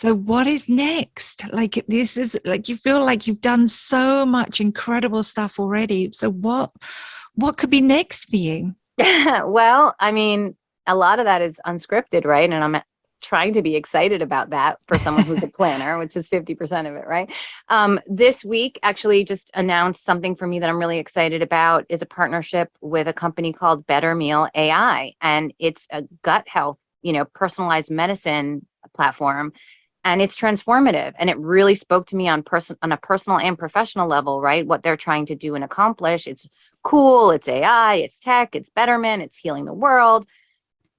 So what is next? Like, this is like, you feel like you've done so much incredible stuff already. So what could be next for you? Well, I mean, a lot of that is unscripted, right? And I'm trying to be excited about that for someone who's a planner, which is 50% of it, right? This week actually just announced something for me that I'm really excited about is a partnership with a company called Better Meal AI. And it's a gut health, personalized medicine platform. And it's transformative. And it really spoke to me on a personal and professional level, right? What they're trying to do and accomplish. It's cool. It's AI, it's tech, it's betterment, it's healing the world.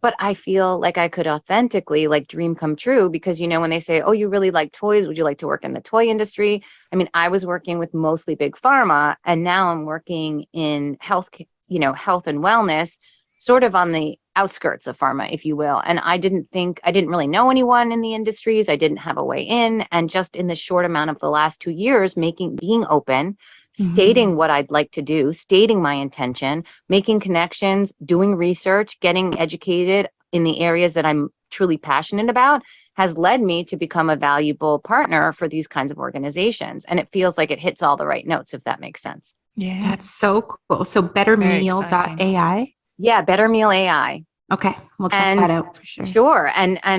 But I feel like I could authentically like dream come true because, when they say, oh, you really like toys, would you like to work in the toy industry? I mean, I was working with mostly big pharma, and now I'm working in health, health and wellness, sort of on the outskirts of pharma, if you will. And I didn't really know anyone in the industries. I didn't have a way in. And just in the short amount of the last 2 years, being open, stating what I'd like to do, stating my intention, making connections, doing research, getting educated in the areas that I'm truly passionate about has led me to become a valuable partner for these kinds of organizations. And it feels like it hits all the right notes, if that makes sense. Yeah. That's so cool. So bettermeal.ai? Yeah, Better Meal AI. Okay. We'll check that out for sure. Sure. And I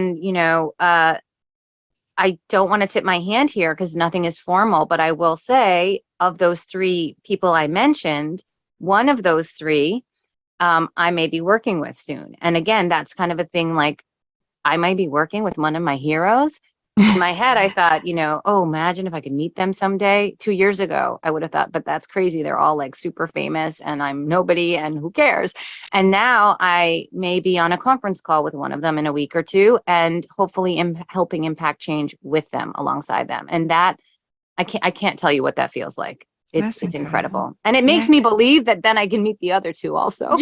don't want to tip my hand here because nothing is formal, but I will say of those 3 people I mentioned, one of those 3 I may be working with soon. And again, that's kind of a thing like I might be working with one of my heroes. In my head, I thought, oh, imagine if I could meet them someday. 2 years ago, I would have thought, but that's crazy. They're all like super famous and I'm nobody and who cares? And now I may be on a conference call with one of them in a week or 2 and hopefully helping impact change with them alongside them. And that I can't tell you what that feels like. It's incredible. And it makes me believe that then I can meet the other 2 also.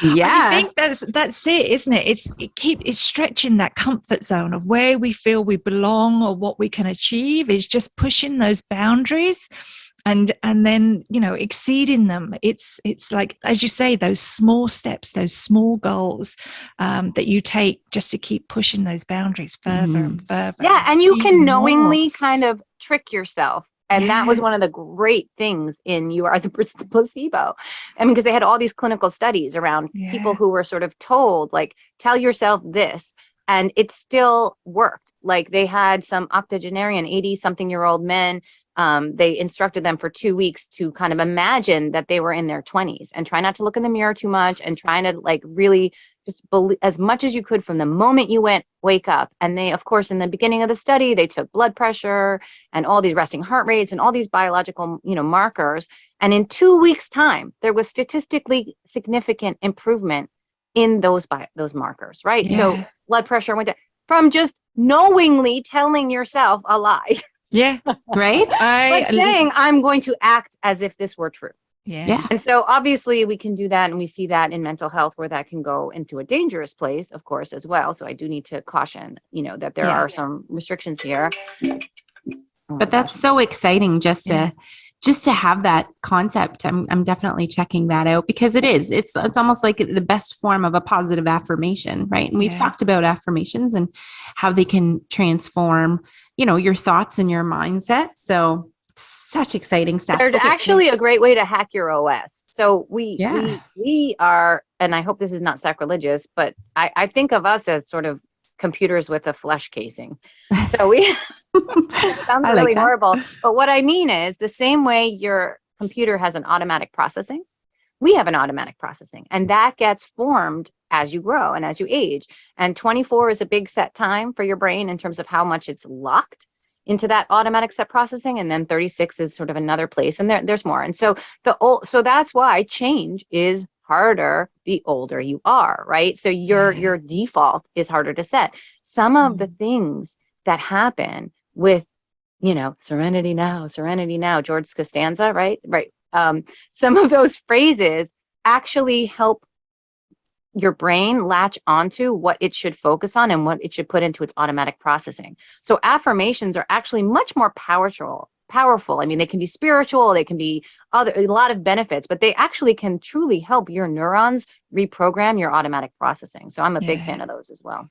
Yeah. I think that's it, isn't it? It's stretching that comfort zone of where we feel we belong or what we can achieve is just pushing those boundaries and then, exceeding them. It's like, as you say, those small steps, those small goals that you take just to keep pushing those boundaries further and further. Yeah. And you can knowingly kind of trick yourself. And that was one of the great things in You Are the Placebo. I mean, because they had all these clinical studies around people who were sort of told, like, tell yourself this. And it still worked. Like they had some octogenarian, 80-something-year-old men. They instructed them for 2 weeks to kind of imagine that they were in their 20s and try not to look in the mirror too much and trying to like really just believe as much as you could from the moment you wake up. And they, of course, in the beginning of the study, they took blood pressure and all these resting heart rates and all these biological, markers. And in 2 weeks' time, there was statistically significant improvement in those markers, right? Yeah. So blood pressure went down from just knowingly telling yourself a lie. Yeah. Right. But saying, I'm going to act as if this were true. Yeah. And so obviously we can do that. And we see that in mental health where that can go into a dangerous place, of course, as well. So I do need to caution, that there are some restrictions here. But that's so exciting just to have that concept. I'm definitely checking that out because it's almost like the best form of a positive affirmation, right? And we've talked about affirmations and how they can transform, your thoughts and your mindset. So such exciting stuff. There's actually a great way to hack your OS. So we are, and I hope this is not sacrilegious, but I think of us as sort of computers with a flesh casing. So we it sounds really horrible. But what I mean is the same way your computer has an automatic processing, we have an automatic processing, and that gets formed as you grow and as you age. And 24 is a big set time for your brain in terms of how much it's locked into that automatic set processing. And then 36 is sort of another place. And there's more. And so so that's why change is harder the older you are, right? So your default is harder to set. Some of the things that happen with, serenity now, George Costanza, right? Right. Some of those phrases actually help your brain latch onto what it should focus on and what it should put into its automatic processing. So affirmations are actually much more powerful. I mean, they can be spiritual, they can be a lot of benefits, but they actually can truly help your neurons reprogram your automatic processing. So I'm a big fan of those as well.